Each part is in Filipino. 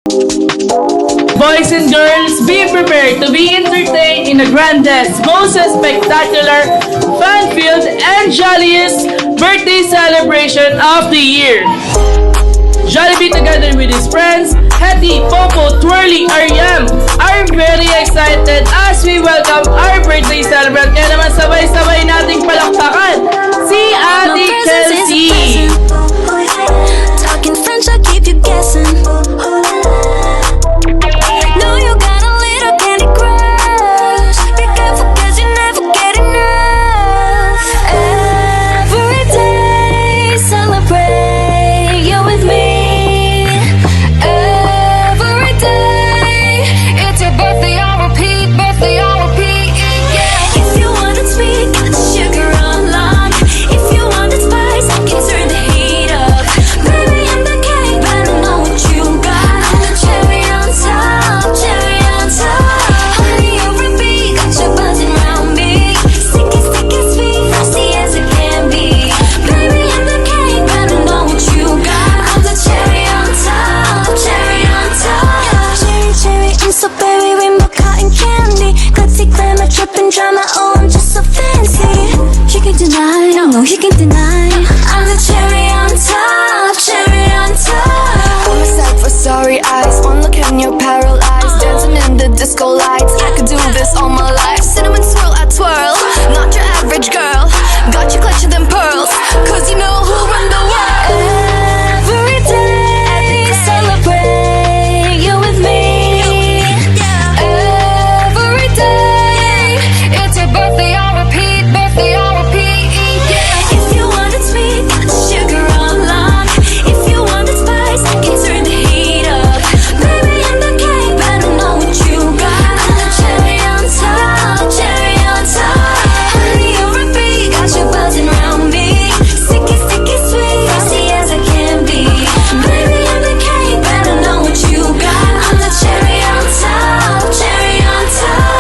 Boys and girls, be prepared to be entertained in the grandest, most spectacular, fun-filled, and jolliest birthday celebration of the year. Jollibee together with his friends, Hetty, Popo, Twirly, Ariam, are very excited as we welcome our birthday celebrant. Kaya naman sabay-sabay nating palakpakan si Ate Kelsey. Talking French, I keep you guessing. Know you got a little candy crush. Be careful 'cause you never get enough. Every day celebrate you with me. Every day it's your birthday on repeat, birthday on repeat. Yeah. If you want it sweet, got the sugar on lock. If you want it spice, I can turn the heat up. Baby, I'm the cake, but I know what you got. I'm the cherry on top, cherry on top. Honey, you're a bee, got you buzzing around me. Sticky, sticky, sweet, frosty as it can be. Baby, I'm the cake, but I know what you got. I'm the cherry on top, cherry on top. Cherry, cherry, I'm so berry, rainbow cotton candy. Glitzy, glamour, dripping drama, oh, I'm just so fancy. You can deny, no, you can deny. I'm the cherry on top, cherry on top. I'm a sight for sorry eyes. One look and you're paralyzed. Dancing in the disco lights. I could do this all my life. Cinnamon swirl, I twirl. Not your average girl. Got you clutching them pearls. 'Cause you know who run the world. Every day celebrate you with me. Every day it's your birthday on repeat, birthday on repeat. Yeah. If you want it sweet, got the sugar on lock. If you want it spice, I can turn the heat up. Baby, I'm the cake, but I know what you got. I'm the cherry on top, cherry on top. Honey, you're a bee, got you buzzing around me. Sticky, sticky, sweet, frosty as I can be. Baby, I'm the cake, but I know what you got. I'm the cherry on top, cherry on top.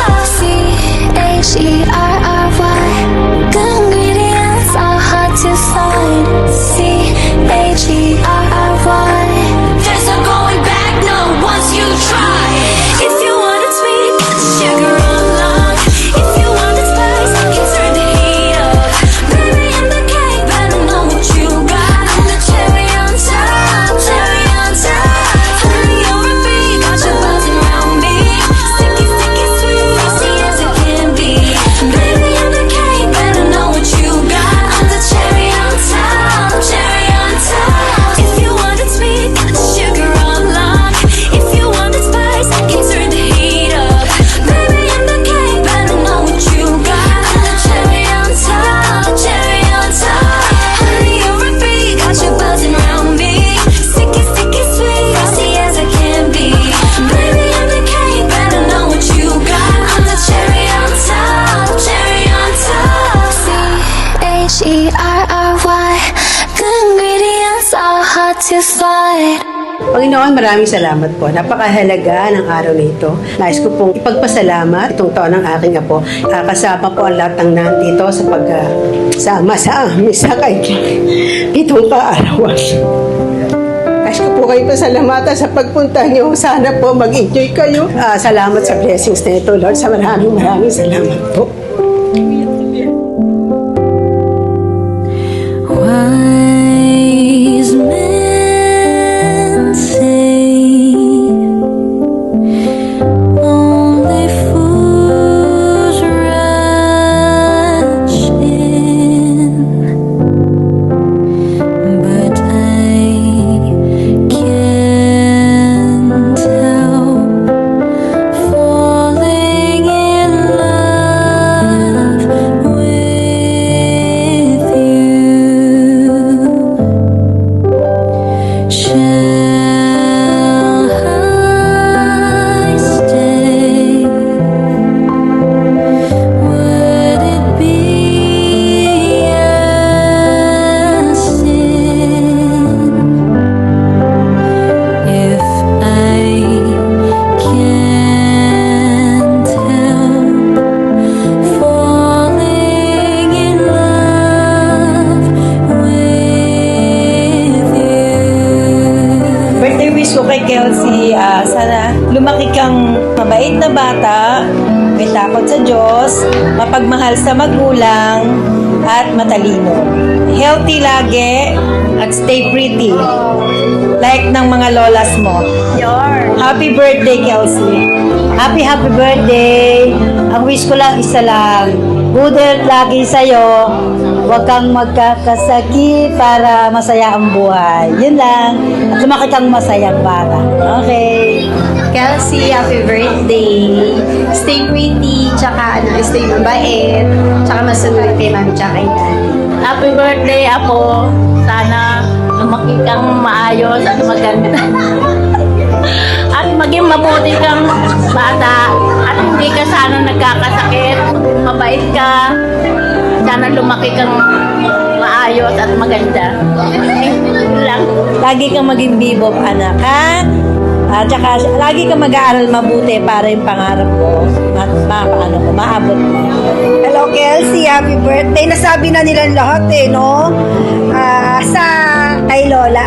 CHERRY, good ingredients are hard to find. CHERRY, there's no going back, no, once you try. If you want it sweet, got the sugar on lock. If you want it spice, I can turn the heat up. Baby, I'm the cake, but I know what you got. I'm the cherry on top, cherry on top. Honey, you're a bee, got you buzzing around me. Sticky, sticky, sweet, frosty as it can be. Baby, I'm the cake, but I know what you got. I'm the cherry on top, cherry on top. If you want it sweet, got the sugar on lock. If you want it spice, I can turn the heat up. Baby, I'm the cake, but I know what you got. I'm the cherry on top, cherry on top. Honey, you're a bee, got you buzzing around me. Sticky, sticky, sweet, frosty as I can be. Baby, I'm the cake, but I know what you got. I'm the cherry on top, cherry on top. CHERRY, good ingredients are hard to find. Panginoon, maraming salamat po. Napakahalaga ng araw na ito. Nais ko pong ipagpasalamat itong taon ng aking apo. Kasama po ang lahat ng nandito sa pagsama sa amin sa kay itong kaarawan. Nais ko po kayo pasalamatan sa pagpunta niyo. Sana po mag-enjoy kayo. Salamat sa blessings na ito, Lord. Sa maraming salamat po. Wise men say only fools rush in, but I can't help falling in love with you. sana lumaki kang mabait na bata, may takot sa Diyos, mapagmahal sa magulang, at matalino. Healthy lagi at stay pretty. Like ng mga lolas mo. Happy birthday, Kelsey. Happy birthday! Ang wish ko lang isa lang. Good health lagi sa'yo. Huwag kang magkakasakit para masaya ang buhay. Yun lang. At lumaki kang masayang bata. Okay. Kelsey, happy birthday. Stay pretty, tsaka stay mabait, tsaka masunod kay mami tsaka kay daddy. Happy birthday, Apo. Sana lumaki kang maayos at maganda. At maging mabuti kang bata. At hindi ka sana nagkakasakit. Mabait ka. Sana lumaki kang maayos at maganda. Yun lang. Lagi kang maging bibop, anak, ha? At saka, lagi kang mag-aaral mabuti para yung pangarap mo maabot mo. Hello, Kelsey. Happy birthday. Nasabi na nila lahat no? Sa kay Lola,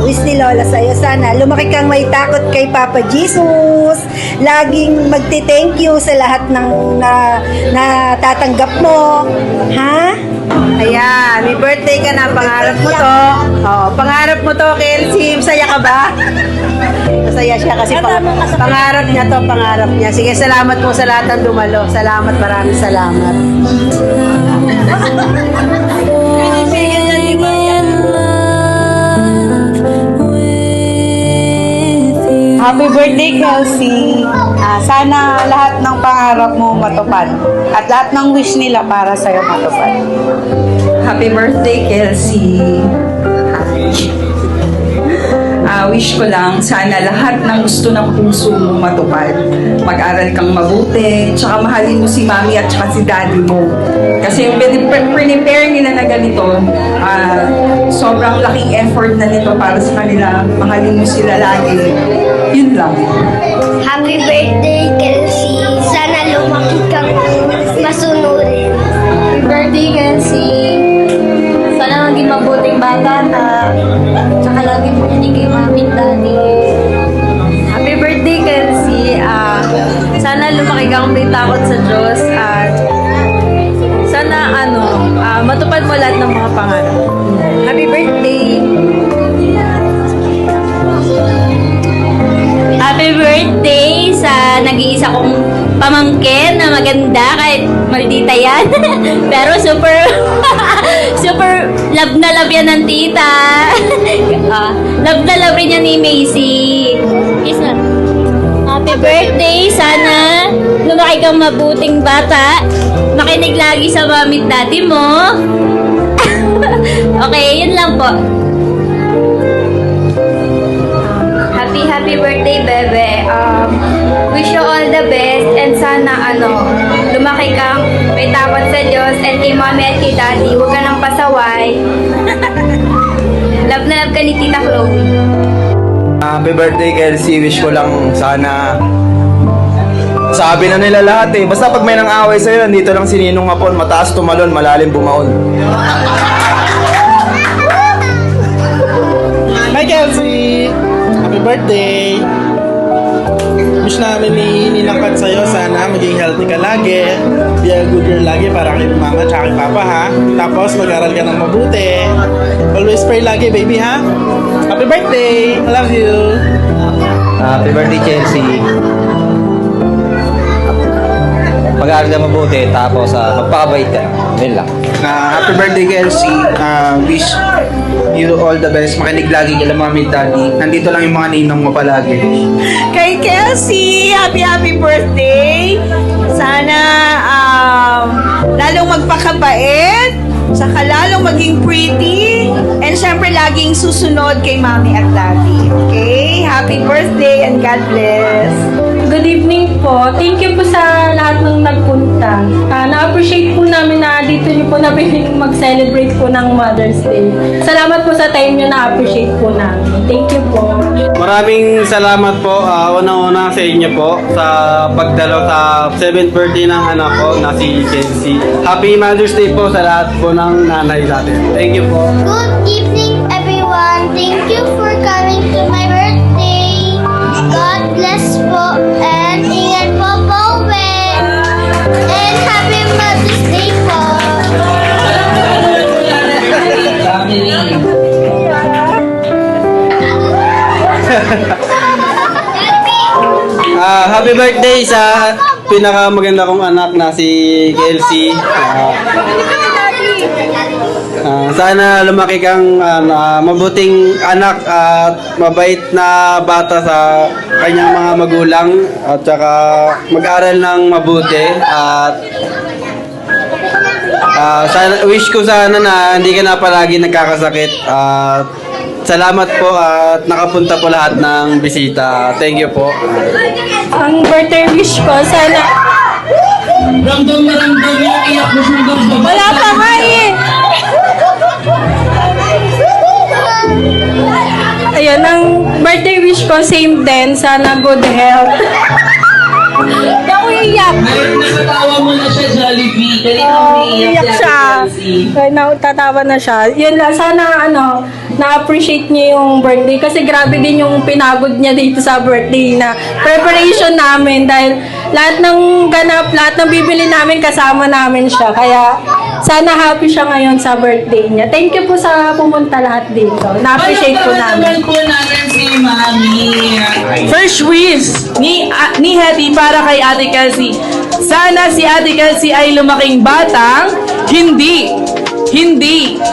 wish ni Lola sa'yo, sana lumaki kang may takot kay Papa Jesus. Laging magti-thank you sa lahat ng natatanggap mo. Ha? Ayan, may birthday ka na, pangarap mo to. Oh, pangarap mo to, Kelsey. Masaya ka ba? Masaya siya kasi pangarap niya to, pangarap niya. Sige, salamat po sa lahat ng dumalo. Salamat, maraming salamat. Happy birthday, Kelsey. Sana lahat ng pangarap mo matupad at lahat ng wish nila para sa'yo matupad. Happy birthday, Kelsey. Wish ko lang, sana lahat ng gusto ng puso mo matupad. Mag-aral kang mabuti, tsaka mahalin mo si mami at tsaka si daddy mo. Kasi yung prepare nila na ganito, sobrang laking effort na nito para sa kanila. Mahalin mo sila lagi. Yun lang. Happy birthday, Kelsey. Sana lumaki kang masunurin. Happy birthday, Kelsey. Sana maging mabuting bata ka. Tsaka lagi mo yan kay mami at daddy. Happy birthday, Kelsey. Sana lumaki kang may takot sa Diyos at sana matupad mo lahat ng mga pangarap. Happy birthday. Happy birthday sa nag-iisa kong pamangkin na maganda kahit maldita yan. Pero super super love na love yan ng tita. Love na love rin yan ni Macy. Yes, na. Happy birthday. Sana lumaki kang mabuting bata. Makinig lagi sa mami at daddy mo. Okay, yun lang po. Happy birthday, Bebe. Wish you all the best and sana lumaki kang may takot sa Diyos and kay mami at kay daddy. Huwag ka nang pasaway. Love na love ka ni Tita Chloe. Happy birthday, Kelsey. Wish ko lang sana sabi na nila lahat eh. Basta pag may nang away sa'yo, nandito lang si Ninong Hapon. Mataas tumalon, malalim bumaon. Hi, Kelsey! Happy birthday! Wish namin ni Ninang Kat sa'yo, sana maging healthy ka lagi. Be a good girl lagi para kay mama at kay papa, ha? Tapos mag-aral ka ng mabuti. Always pray lagi, baby, ha? Happy birthday! I love you! Happy birthday, Chelsea. Mag-aaral ka mabuti, tapos magpakabait ka. Yun lang. Happy birthday, Kelsey. Wish you all the best. Makinig lagi kila mami at daddy. Nandito lang yung mga ninong mo palagi. Kay Kelsey, happy birthday! Sana lalong magpakabait, saka lalong maging pretty, and syempre laging susunod kay mami at daddy. Okay? Happy birthday and God bless! Good evening po. Thank you po sa lahat ng nagpunta. Na-appreciate po namin na dito niyo po nabiling mag-celebrate po ng Mother's Day. Salamat po sa time niyo, na-appreciate po namin. Thank you po. Maraming salamat po, una-una sa inyo po sa pagdalo sa 7th birthday ng anak ko na si Kelsey. Happy Mother's Day po sa lahat po ng nanay natin. Thank you po. Good evening, everyone. Thank you for coming to my birthday. God Happy birthday sa pinakamaganda kong anak na si Kelsey. Sana lumaki kang mabuting anak at mabait na bata sa kanyang mga magulang at saka mag-aral ng mabuti at wish ko sana na hindi ka na palagi nagkakasakit at salamat po at nakapunta po lahat ng bisita. Thank you po. Ang birthday wish ko, sana... Ramdam na ramdam yung iyak mo hanggang baba. Wala pa nga eh! Ayun, ang birthday wish ko, same din. Sana good health. Hindi ako iiyak. Ngayon nakatawa mo na siya, Jollibee. Kanina umiiyak siya. Kaya tatawa na siya. Yun lang, sana na-appreciate niya yung birthday. Kasi grabe din yung pinagod niya dito sa birthday na preparation namin. Dahil lahat ng ganap, lahat ng bibili namin, kasama namin siya. Kaya sana happy siya ngayon sa birthday niya. Thank you po sa pumunta lahat dito. Na-appreciate po namin. po natin si Mami. First wish ni Hetty para kay Ate Kelsey. Sana si Ate Kelsey ay lumaking batang hindi,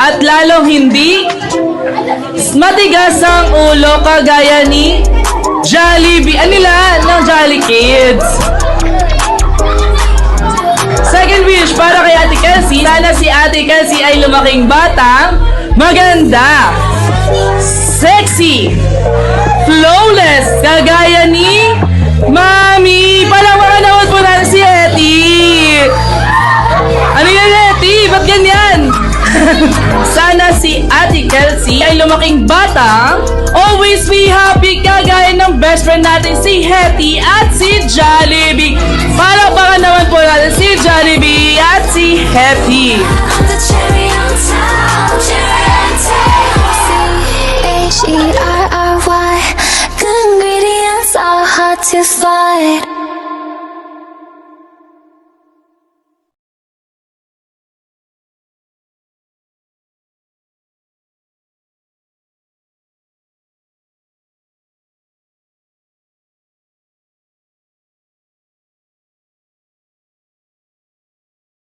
at lalong hindi matigas ang ulo kagaya ni Jollibee. Anila ng Jolly Kids. Second wish para kay Ate Kelsey. Sana si Ate Kelsey ay lumaking batang maganda, sexy, flawless, kagaya ni Mami. Palawaan naman po natin si Hetty. Ano yan, Hetty? Ba't ganyan? Sana si Ate Kelsey ay lumaking batang always be happy, kagaya ng best friend natin si Hetty at si Jollibee. Palakpakan naman po natin si Jollibee at si Hetty. I'm the cherry on top, C-H-E-R-R-Y. Good ingredients are hard to find.